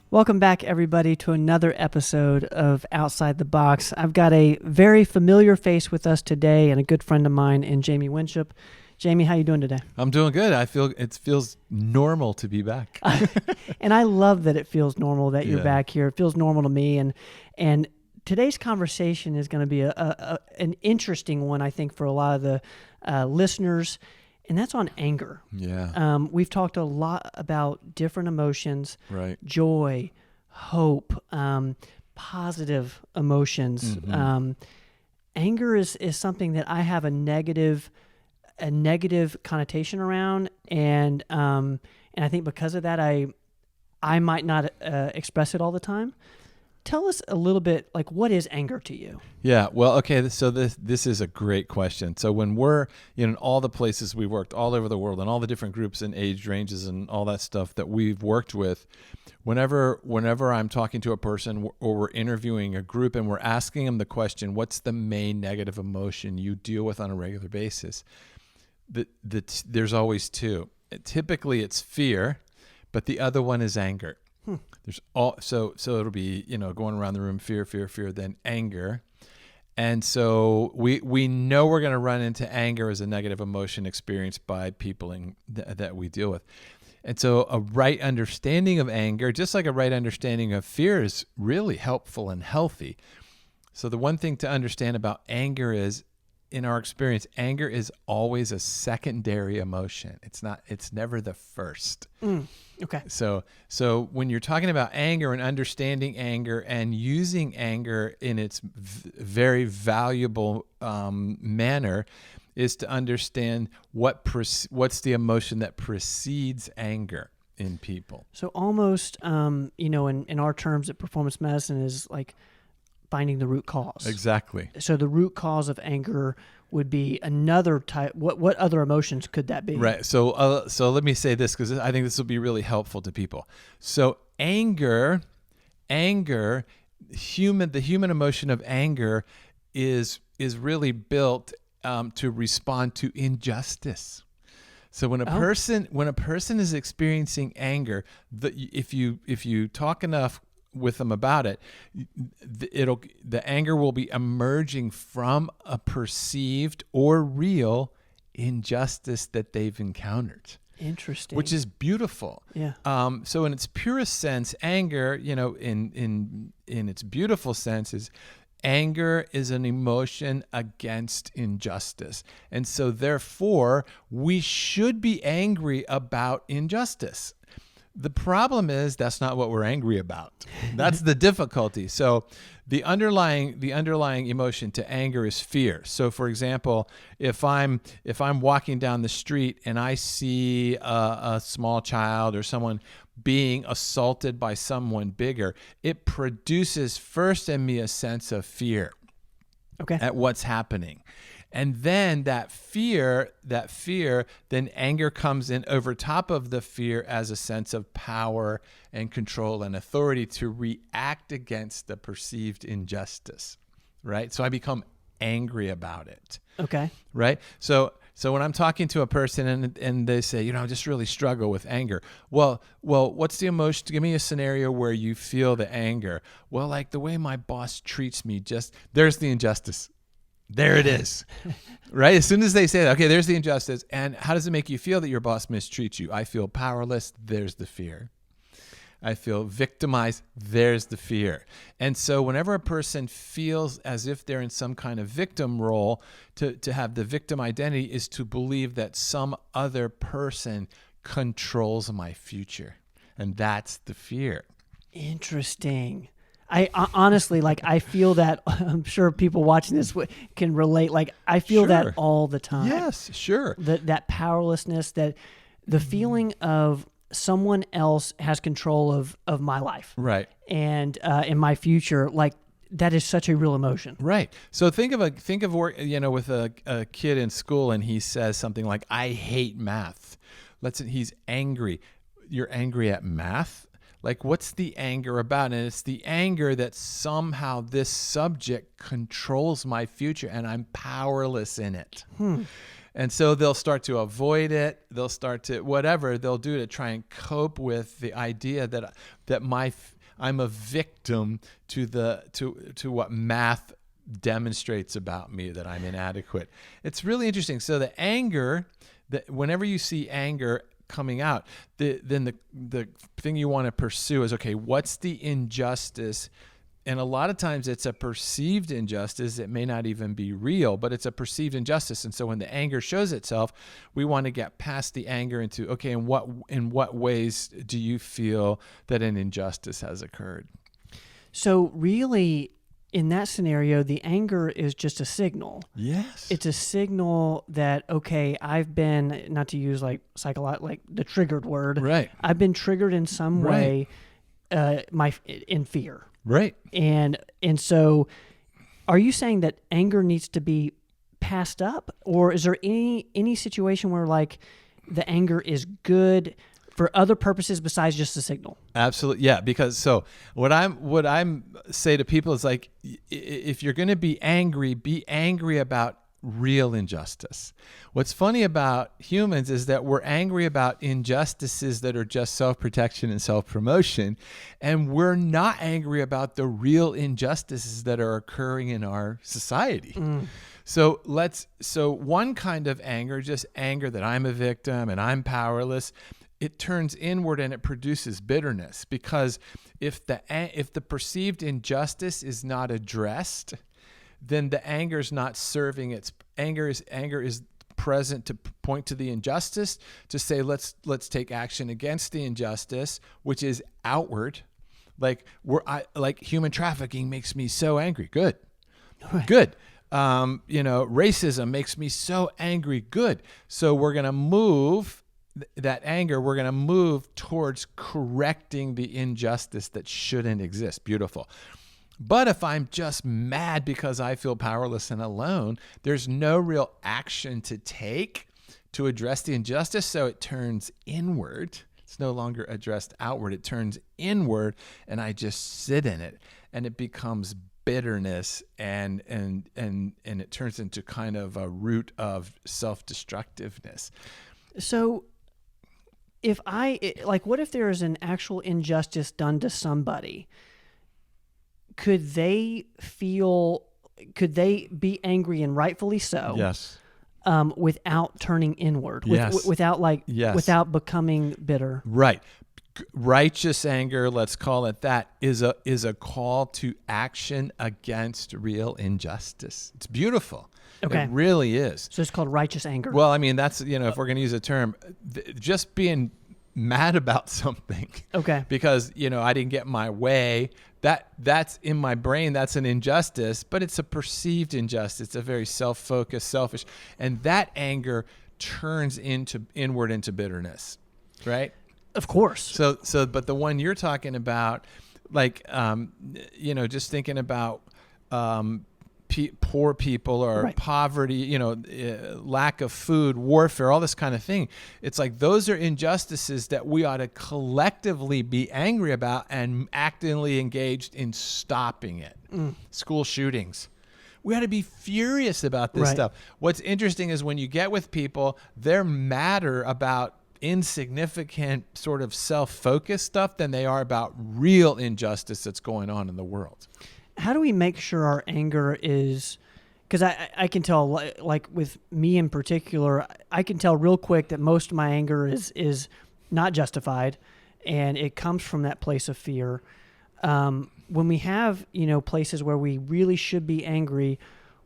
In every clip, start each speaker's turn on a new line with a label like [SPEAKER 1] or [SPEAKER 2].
[SPEAKER 1] Welcome back, everybody, to another episode of Outside the Box. I've got a very familiar face with us today and a good friend of mine in Jamie Winship. Jamie, how you doing today?
[SPEAKER 2] I'm doing good. It feels normal to be back.
[SPEAKER 1] And I love that it feels normal that you're
[SPEAKER 2] Yeah.
[SPEAKER 1] back here. It feels normal to me. And today's conversation is going to be an interesting one, I think, for a lot of the listeners, and that's on anger.
[SPEAKER 2] Yeah.
[SPEAKER 1] We've talked a lot about different emotions,
[SPEAKER 2] Right.
[SPEAKER 1] joy, hope, positive emotions.
[SPEAKER 2] Mm-hmm.
[SPEAKER 1] Anger is something that I have a negative connotation around, and I think because of that, I might not express it all the time. Tell us a little bit, like, what is anger to you?
[SPEAKER 2] Yeah. Well, okay. So this is a great question. So when we're in all the places we've worked all over the world and all the different groups and age ranges and all that stuff that we've worked with, whenever I'm talking to a person or we're interviewing a group and we're asking them the question, what's the main negative emotion you deal with on a regular basis? There's always two. Typically it's fear, but the other one is anger. There's so it'll be, going around the room, fear, then anger. And so we know we're going to run into anger as a negative emotion experienced by people that we deal with. And so a right understanding of anger, just like a right understanding of fear, is really helpful and healthy. So the one thing to understand about anger is, in our experience, anger is always a secondary emotion. It's never the first.
[SPEAKER 1] Okay.
[SPEAKER 2] So when you're talking about anger and understanding anger and using anger in its very valuable manner, is to understand what's the emotion that precedes anger in people.
[SPEAKER 1] So almost, in our terms at performance medicine is like finding the root cause.
[SPEAKER 2] Exactly.
[SPEAKER 1] So the root cause of anger would be another type. What other emotions could that be?
[SPEAKER 2] Right. So let me say this, because I think this will be really helpful to people. So the human emotion of anger is really built to respond to injustice. So when a person is experiencing anger, if you talk enough with them about it, the anger will be emerging from a perceived or real injustice that they've encountered.
[SPEAKER 1] Interesting.
[SPEAKER 2] Which is beautiful.
[SPEAKER 1] Yeah.
[SPEAKER 2] So in its purest sense, anger, in its beautiful sense, is anger is an emotion against injustice. And so therefore, we should be angry about injustice. The problem is that's not what we're angry about. That's the difficulty. So the underlying emotion to anger is fear. So for example, if I'm walking down the street and I see a small child or someone being assaulted by someone bigger, it produces first in me a sense of fear.
[SPEAKER 1] Okay.
[SPEAKER 2] At what's happening. And then that fear, then anger comes in over top of the fear as a sense of power and control and authority to react against the perceived injustice, right? So I become angry about it.
[SPEAKER 1] Okay.
[SPEAKER 2] Right? So when I'm talking to a person and they say, I just really struggle with anger. Well, what's the emotion? Give me a scenario where you feel the anger. Well, like the way my boss treats me, there's the injustice. There it is, right? As soon as they say that, okay, there's the injustice. And how does it make you feel that your boss mistreats you? I feel powerless. There's the fear. I feel victimized. There's the fear. And so whenever a person feels as if they're in some kind of victim role, to have the victim identity is to believe that some other person controls my future. And that's the fear.
[SPEAKER 1] Interesting. I honestly, I feel that. I'm sure people watching this can relate. I feel that all the time.
[SPEAKER 2] Yes, sure.
[SPEAKER 1] That powerlessness, that the feeling of someone else has control of my life,
[SPEAKER 2] right,
[SPEAKER 1] and in my future, that is such a real emotion.
[SPEAKER 2] Right. So think of with a kid in school and he says something like, "I hate math." He's angry. You're angry at math? Like, what's the anger about? And it's the anger that somehow this subject controls my future and I'm powerless in it. And so they'll start to avoid it. They'll start to, whatever they'll do to try and cope with the idea that I'm a victim to what math demonstrates about me, that I'm inadequate. It's really interesting. So the anger, whenever you see anger coming out, then the thing you want to pursue is, okay, what's the injustice? And a lot of times it's a perceived injustice. It may not even be real, but it's a perceived injustice. And so when the anger shows itself, we want to get past the anger into, okay, in what ways do you feel that an injustice has occurred?
[SPEAKER 1] So really, in that scenario, the anger is just a signal.
[SPEAKER 2] Yes.
[SPEAKER 1] It's a signal that, okay, I've been, not to use like the triggered word.
[SPEAKER 2] Right.
[SPEAKER 1] I've been triggered in some way, in fear.
[SPEAKER 2] Right.
[SPEAKER 1] And so are you saying that anger needs to be passed up, or is there any situation where like the anger is good for other purposes besides just a signal?
[SPEAKER 2] Absolutely. Yeah. Because so what I'm say to people is like, if you're going to be angry about real injustice. What's funny about humans is that we're angry about injustices that are just self-protection and self-promotion, and we're not angry about the real injustices that are occurring in our society. So one kind of anger, just anger that I'm a victim and I'm powerless, it turns inward and it produces bitterness, because if the perceived injustice is not addressed, then the anger is not serving its anger is present to point to the injustice, to say let's take action against the injustice, which is outward. Like human trafficking makes me so angry. Good. Racism makes me so angry. Good. So we're going to move that anger, we're going to move towards correcting the injustice that shouldn't exist. Beautiful. But if I'm just mad because I feel powerless and alone, there's no real action to take to address the injustice. So it turns inward. It's no longer addressed outward. It turns inward, and I just sit in it, and it becomes bitterness, and it turns into kind of a root of self-destructiveness.
[SPEAKER 1] So what if there is an actual injustice done to somebody? Could they be angry, and rightfully so?
[SPEAKER 2] Yes.
[SPEAKER 1] Without turning inward,
[SPEAKER 2] Yes.
[SPEAKER 1] without becoming bitter.
[SPEAKER 2] Right. Righteous anger, let's call it that, is a call to action against real injustice. It's beautiful.
[SPEAKER 1] Okay.
[SPEAKER 2] It really is.
[SPEAKER 1] So it's called righteous anger.
[SPEAKER 2] Well, I mean, that's, if we're going to use a term, just being mad about something.
[SPEAKER 1] Okay.
[SPEAKER 2] Because, I didn't get my way. That's in my brain. That's an injustice, but it's a perceived injustice. It's a very self-focused, selfish, and that anger turns inward into bitterness, right?
[SPEAKER 1] Of course.
[SPEAKER 2] So, but the one you're talking about, like, just thinking about poor people or
[SPEAKER 1] right.
[SPEAKER 2] poverty, lack of food, warfare, all this kind of thing. It's like those are injustices that we ought to collectively be angry about and actively engaged in stopping it. School shootings. We ought to be furious about this stuff. What's interesting is when you get with people, they're madder about insignificant sort of self-focused stuff than they are about real injustice that's going on in the world.
[SPEAKER 1] How do we make sure our anger is, because I can tell, like with me in particular, I can tell real quick that most of my anger is not justified, and it comes from that place of fear. When we have, places where we really should be angry,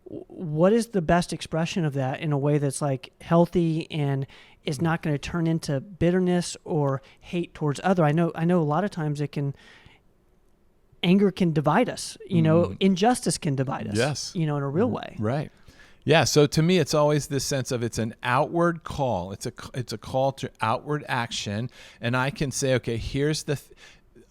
[SPEAKER 1] what is the best expression of that in a way that's like healthy and is not going to turn into bitterness or hate towards other? I know a lot of times anger can divide us, injustice can divide us,
[SPEAKER 2] yes.
[SPEAKER 1] In a real way.
[SPEAKER 2] Right. Yeah. So to me, it's always this sense of it's an outward call. It's a call to outward action. And I can say, okay, here's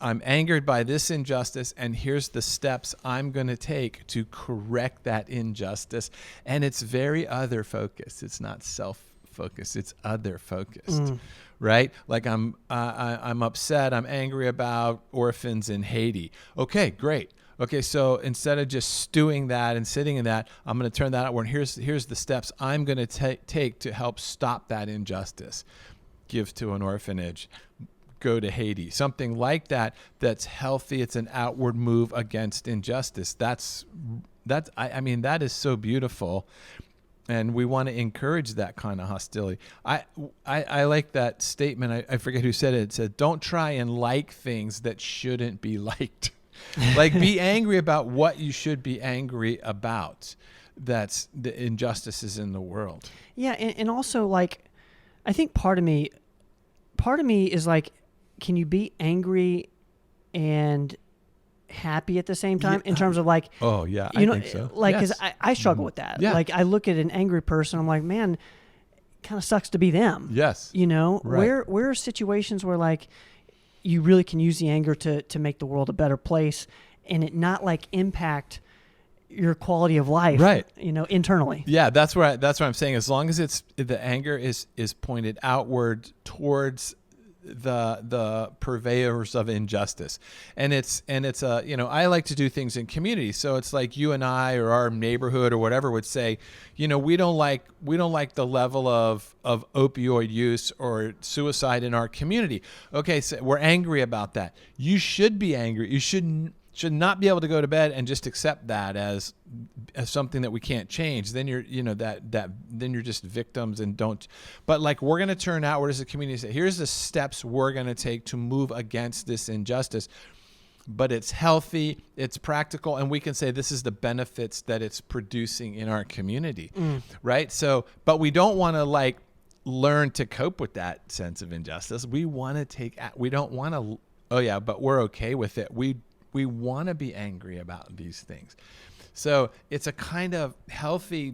[SPEAKER 2] I'm angered by this injustice, and here's the steps I'm going to take to correct that injustice. And it's very other focused. It's not self-focused. It's other focused. Right? Like I'm upset. I'm angry about orphans in Haiti. Okay, great. Okay, so instead of just stewing that and sitting in that, I'm going to turn that outward. Here's the steps I'm going to take to help stop that injustice. Give to an orphanage. go to Haiti, something like that. That's healthy. It's an outward move against injustice. I mean, that is so beautiful. And we want to encourage that kind of hostility. I like that statement. I forget who said it. It said, don't try and like things that shouldn't be liked. Like, be angry about what you should be angry about. That's the injustices in the world.
[SPEAKER 1] Yeah. And also, like, I think part of me is like, can you be angry and happy at the same time, in terms of like,
[SPEAKER 2] oh yeah,
[SPEAKER 1] I
[SPEAKER 2] think so.
[SPEAKER 1] Like,
[SPEAKER 2] yes.
[SPEAKER 1] because I struggle with that.
[SPEAKER 2] Yeah.
[SPEAKER 1] Like, I look at an angry person, I'm like, man, kind of sucks to be them.
[SPEAKER 2] Yes.
[SPEAKER 1] Right. Where are situations where like you really can use the anger to make the world a better place and it not like impact your quality of life,
[SPEAKER 2] right?
[SPEAKER 1] Internally.
[SPEAKER 2] Yeah, that's what I'm saying. As long as the anger is pointed outward towards the purveyors of injustice, and it's I like to do things in community. So it's like you and I or our neighborhood or whatever would say, we don't like the level of opioid use or suicide in our community. Okay, so we're angry about that. You should be angry. You should not be able to go to bed and just accept that as something that we can't change. Then you're, then you're just victims and don't. But like, we're going to turn outward as a community and say, here's the steps we're going to take to move against this injustice. But it's healthy, it's practical, and we can say this is the benefits that it's producing in our community, right? So, but we don't want to like learn to cope with that sense of injustice. We want to we don't want to, oh yeah, but we're okay with it. We want to be angry about these things. So it's a kind of healthy,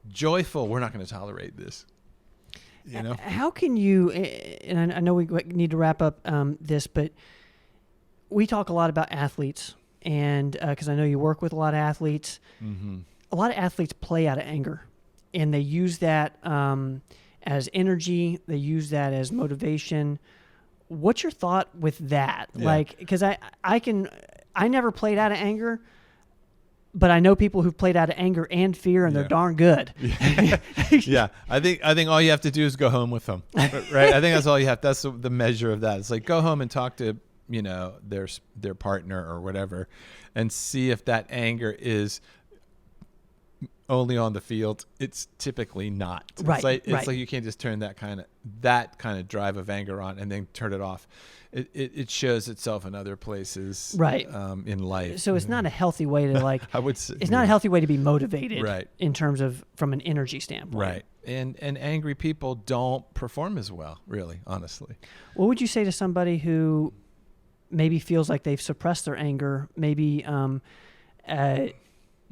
[SPEAKER 2] joyful, we're not going to tolerate this.
[SPEAKER 1] How can you, and I know we need to wrap up this, but we talk a lot about athletes, and because I know you work with a lot of athletes. Mm-hmm. A lot of athletes play out of anger, and they use that as energy. They use that as motivation. What's your thought with that? Yeah. Like, because I never played out of anger, but I know people who've played out of anger and fear, and they're darn good.
[SPEAKER 2] Yeah. Yeah. I think all you have to do is go home with them, right? I think that's all you have. That's the measure of that. It's like, go home and talk to, their partner or whatever, and see if that anger is only on the field. It's typically not.
[SPEAKER 1] Right.
[SPEAKER 2] It's like you can't just turn that kind of drive of anger on and then turn it off. It shows itself in other places,
[SPEAKER 1] right?
[SPEAKER 2] In life.
[SPEAKER 1] So it's not a healthy way to like.
[SPEAKER 2] I would say,
[SPEAKER 1] it's not a healthy way to be motivated,
[SPEAKER 2] right?
[SPEAKER 1] In terms of from an energy standpoint,
[SPEAKER 2] right? And angry people don't perform as well, really, honestly.
[SPEAKER 1] What would you say to somebody who maybe feels like they've suppressed their anger, maybe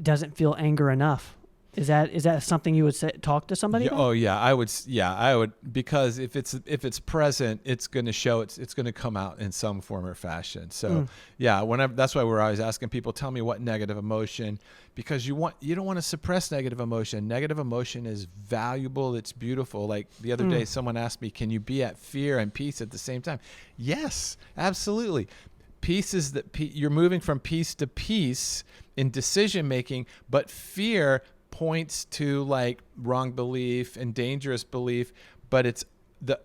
[SPEAKER 1] doesn't feel anger enough? Is that something you would talk to somebody about?
[SPEAKER 2] Oh yeah, I would. Yeah, I would, because if it's present, it's going to show. It's going to come out in some form or fashion. So yeah, that's why we're always asking people, tell me what negative emotion, because you don't want to suppress negative emotion. Negative emotion is valuable. It's beautiful. Like the other day, someone asked me, can you be at fear and peace at the same time? Yes, absolutely. Peace is that you're moving from peace to peace in decision making, but fear points to like wrong belief and dangerous belief, but the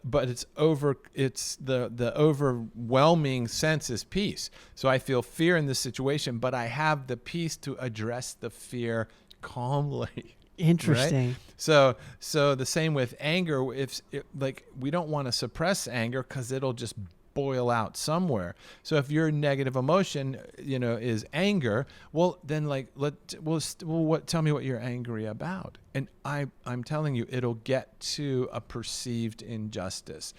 [SPEAKER 2] overwhelming sense is peace. So I feel fear in this situation, but I have the peace to address the fear calmly.
[SPEAKER 1] Interesting.
[SPEAKER 2] Right? So the same with anger. Like, we don't want to suppress anger because it'll just boil out somewhere. So if your negative emotion, is anger, well, then like, tell me what you're angry about. And I'm telling you, it'll get to a perceived injustice.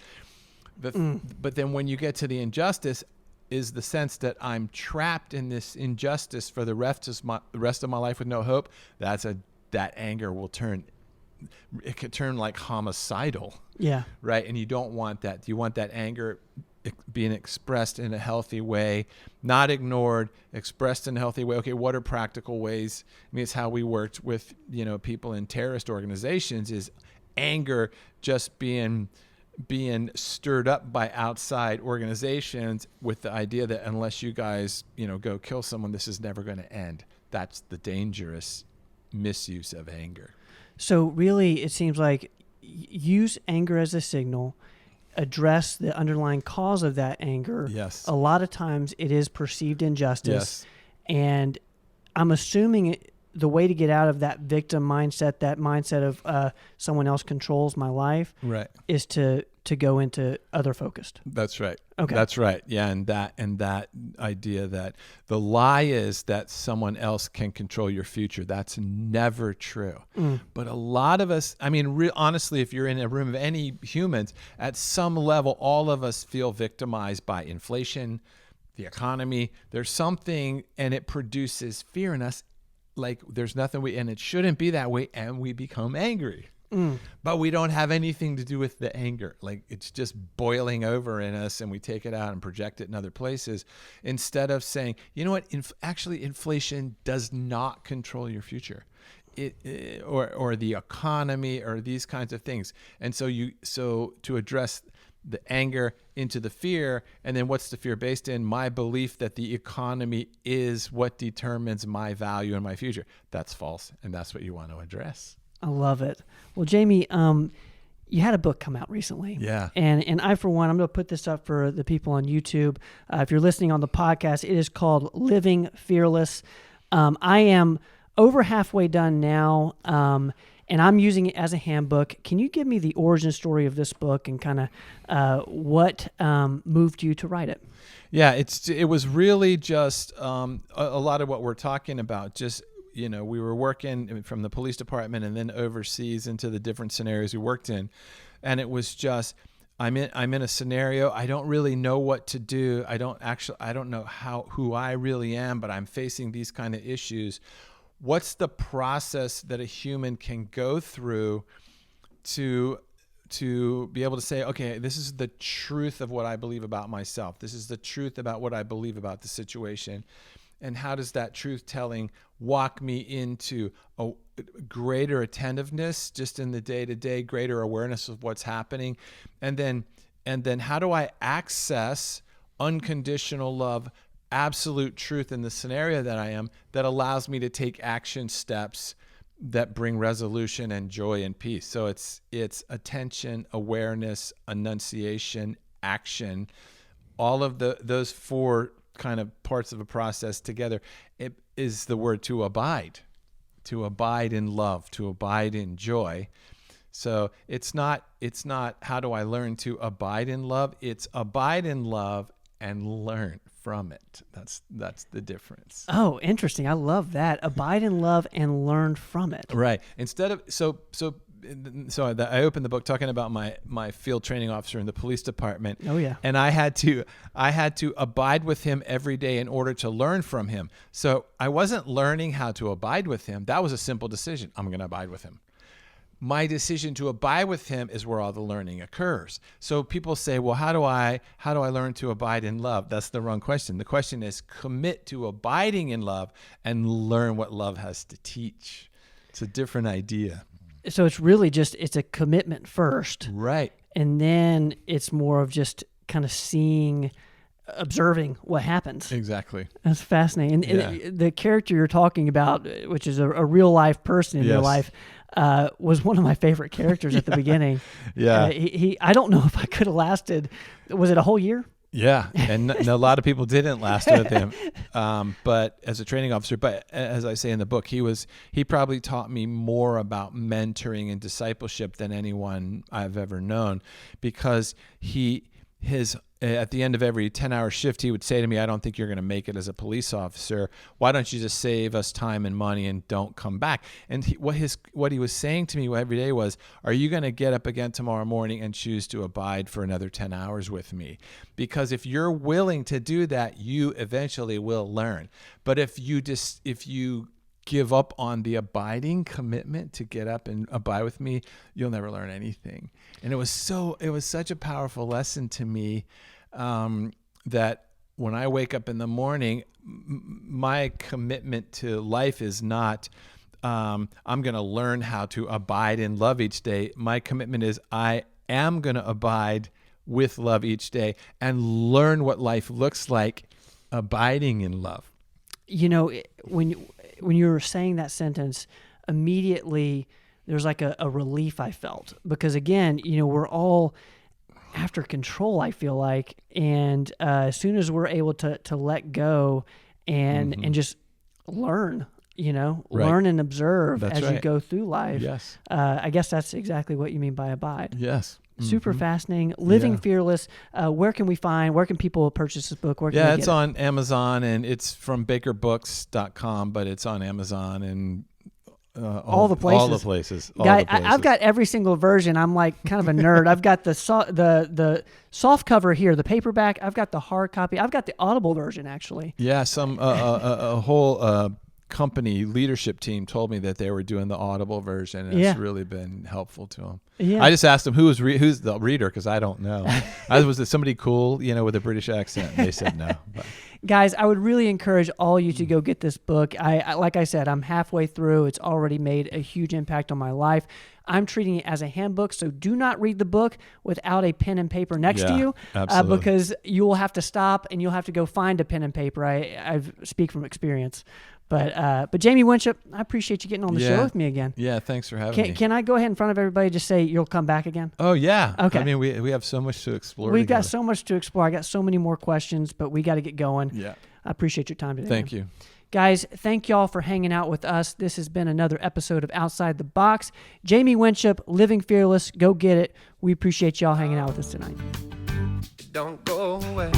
[SPEAKER 2] But then when you get to the injustice, is the sense that I'm trapped in this injustice for the rest of my life with no hope. That anger will turn. It could turn like homicidal. Yeah. Right. And you don't want that. You want that anger being expressed in a healthy way, not ignored, expressed in a healthy way. Okay, what are practical ways? I mean, it's how we worked with, people in terrorist organizations, is anger just being stirred up by outside organizations with the idea that unless you guys, go kill someone, this is never going to end. That's the dangerous misuse of anger.
[SPEAKER 1] So really, it seems like use anger as a signal. address the underlying cause of that anger,
[SPEAKER 2] Yes.
[SPEAKER 1] a lot of times it is perceived injustice.
[SPEAKER 2] Yes.
[SPEAKER 1] And I'm assuming the way to get out of that victim mindset, that mindset of someone else controls my life,
[SPEAKER 2] Right.
[SPEAKER 1] is to go into other focused.
[SPEAKER 2] That's right.
[SPEAKER 1] Okay.
[SPEAKER 2] That's right. Yeah, and that idea that the lie is that someone else can control your future. That's never true. But a lot of us, I mean, honestly, if you're in a room of any humans, at some level, all of us feel victimized by inflation, the economy. There's something, and it produces fear in us. Like there's nothing and it shouldn't be that way, and we become angry. But we don't have anything to do with the anger. Like it's just boiling over in us, and we take it out and project it in other places instead of saying, you know what, actually inflation does not control your future. Or the economy or these kinds of things. And so to address the anger into the fear, and then what's the fear based in? My belief that the economy is what determines my value and my future. That's false, and that's what you want to address.
[SPEAKER 1] I love it. Well, Jamie, you had a book come out recently.
[SPEAKER 2] Yeah.
[SPEAKER 1] And I, for one, I'm going to put this up for the people on YouTube. If you're listening on the podcast, it is called Living Fearless. I am over halfway done now, and I'm using it as a handbook. Can you give me the origin story of this book and kind of what moved you to write it?
[SPEAKER 2] Yeah, it was really just a lot of what we're talking about. Just, we were working from the police department and then overseas into the different scenarios we worked in, and it was just I'm in a scenario. I don't really know what to do. I don't know who I really am, but I'm facing these kind of issues. What's the process that a human can go through to be able to say, okay, this is the truth of what I believe about myself. This is the truth about what I believe about the situation. And how does that truth telling walk me into a greater attentiveness just in the day-to-day, greater awareness of what's happening? And then how do I access unconditional love, absolute truth in the scenario that I am, that allows me to take action steps that bring resolution and joy and peace? So it's attention, awareness, enunciation, action, all of those four kind of parts of a process together. It is the word to abide in love, to abide in joy. So it's not how do I learn to abide in love? It's abide in love and learn from it. That's the difference.
[SPEAKER 1] Oh, interesting. I love that. Abide in love and learn from it.
[SPEAKER 2] Right. Instead of so I opened the book talking about my field training officer in the police department.
[SPEAKER 1] Oh yeah.
[SPEAKER 2] And I had to abide with him every day in order to learn from him. So I wasn't learning how to abide with him. That was a simple decision. I'm going to abide with him. My decision to abide with him is where all the learning occurs. So people say, well, how do I learn to abide in love? That's the wrong question. The question is commit to abiding in love and learn what love has to teach. It's a different idea.
[SPEAKER 1] So it's really it's a commitment first.
[SPEAKER 2] Right.
[SPEAKER 1] And then it's more of just kind of observing what happens.
[SPEAKER 2] Exactly.
[SPEAKER 1] That's fascinating. And
[SPEAKER 2] Yeah.
[SPEAKER 1] the character you're talking about, which is a real life person in your life, was one of my favorite characters at the beginning.
[SPEAKER 2] Yeah.
[SPEAKER 1] I don't know if I could have lasted. Was it a whole year?
[SPEAKER 2] Yeah, and a lot of people didn't last with him, but as a training officer. But as I say in the book, he probably taught me more about mentoring and discipleship than anyone I've ever known, because at the end of every 10-hour shift, he would say to me, I don't think you're going to make it as a police officer. Why don't you just save us time and money and don't come back? And what he was saying to me every day was, are you going to get up again tomorrow morning and choose to abide for another 10 hours with me? Because if you're willing to do that, you eventually will learn. But if you give up on the abiding commitment to get up and abide with me, you'll never learn anything. And it was such a powerful lesson to me, that when I wake up in the morning, my commitment to life is not, I'm going to learn how to abide in love each day. My commitment is I am going to abide with love each day and learn what life looks like abiding in love.
[SPEAKER 1] When you were saying that sentence, immediately there's like a relief I felt, because again, we're all after control, I feel like. And as soon as we're able to let go and just learn, learn and observe
[SPEAKER 2] That's
[SPEAKER 1] as you
[SPEAKER 2] right.
[SPEAKER 1] go through life.
[SPEAKER 2] Yes.
[SPEAKER 1] I guess that's exactly what you mean by abide.
[SPEAKER 2] Yes.
[SPEAKER 1] Super fascinating. Living
[SPEAKER 2] Yeah.
[SPEAKER 1] Fearless. Where can people purchase this book? Where can
[SPEAKER 2] Yeah,
[SPEAKER 1] they
[SPEAKER 2] it's
[SPEAKER 1] get it?
[SPEAKER 2] on Amazon, and it's from bakerbooks.com, but it's on Amazon and
[SPEAKER 1] all the places.
[SPEAKER 2] All the places.
[SPEAKER 1] Guy, I've got every single version. I'm like kind of a nerd. I've got the soft cover here, the paperback. I've got the hard copy. I've got the Audible version, actually.
[SPEAKER 2] Yeah, a whole company leadership team told me that they were doing the Audible version, and it's really been helpful to them.
[SPEAKER 1] Yeah.
[SPEAKER 2] I just asked them who's the reader, because I don't know. Was it somebody cool, with a British accent? And they said no. But.
[SPEAKER 1] Guys, I would really encourage all you to go get this book. I like I said, I'm halfway through. It's already made a huge impact on my life. I'm treating it as a handbook, so do not read the book without a pen and paper next to you, because you will have to stop and you'll have to go find a pen and paper. I speak from experience. But Jamie Winship, I appreciate you getting on the show with me again.
[SPEAKER 2] Yeah, thanks for having me.
[SPEAKER 1] Can I go ahead in front of everybody and just say you'll come back again?
[SPEAKER 2] Oh, yeah.
[SPEAKER 1] Okay.
[SPEAKER 2] I mean, we have so much to explore.
[SPEAKER 1] We've got so much to explore. I got so many more questions, but we got to get going.
[SPEAKER 2] Yeah.
[SPEAKER 1] I appreciate your time today.
[SPEAKER 2] Thank you.
[SPEAKER 1] Guys, thank y'all for hanging out with us. This has been another episode of Outside the Box. Jamie Winship, Living Fearless. Go get it. We appreciate y'all hanging out with us tonight.
[SPEAKER 3] Don't go away.